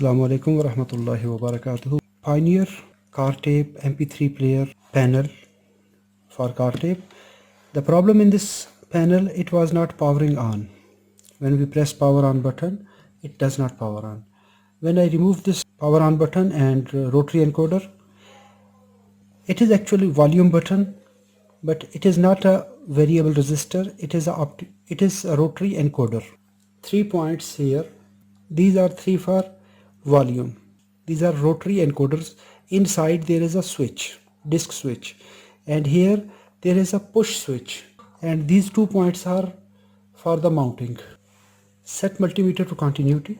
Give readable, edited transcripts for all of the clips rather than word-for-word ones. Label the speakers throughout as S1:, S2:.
S1: Assalamu alaikum wa rahmatullahi wa barakatuh. Pioneer car tape MP3 player panel for car tape. The problem in this panel, it was not powering on. When we press power on button, it does not power on. When I remove this power on button and rotary encoder, it is actually volume button, but it is not a variable resistor. It is a rotary encoder. 3 points here. These are 3 for volume. These are rotary encoders. Inside there is a switch, disk switch, and here there is a push switch, and these 2 points are for the mounting. Set multimeter to continuity.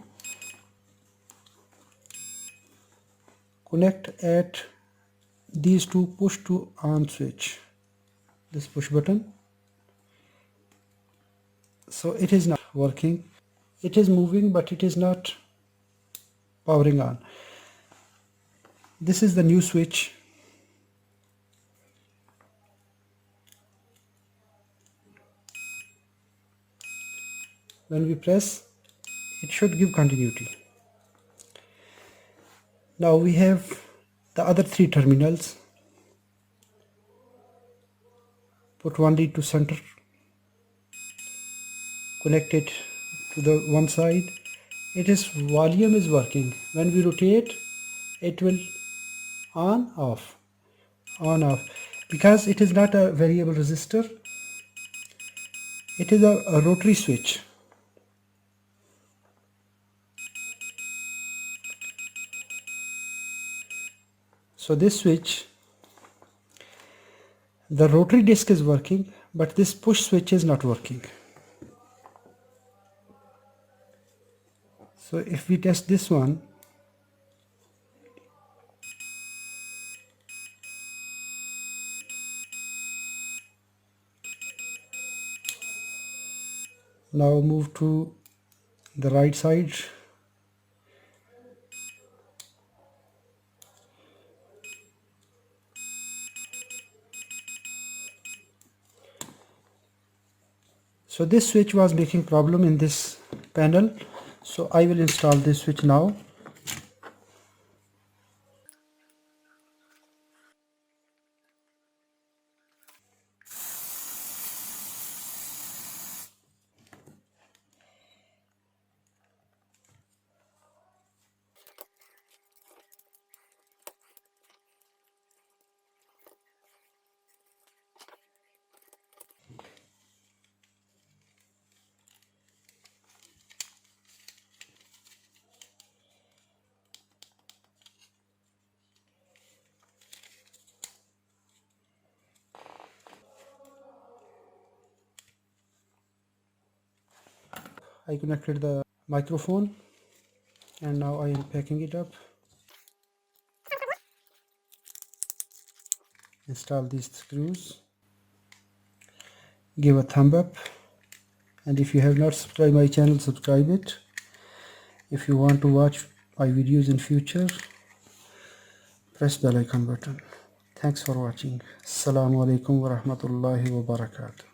S1: Connect at these two push to on switch, this push button. So it is not working. It is moving, but it is not powering on. This is the new switch. When we press, it should give continuity. Now we have the other 3 terminals. Put one lead to center. Connect it to the one side. Volume is working. When we rotate, it will on off, because it is not a variable resistor. It is a rotary switch. So this switch, the rotary disc is working, but this push switch is not working. So if we test this one, now move to the right side. So this switch was making problem in this panel. So I will install this switch now. I connected the microphone, and now I am packing it up. Install these screws. Give a thumb up, and if you have not subscribed my channel, subscribe it. If you want to watch my videos in future, press bell icon button. Thanks for watching. Assalamu alaikum wa rahmatullahi wa barakatuh.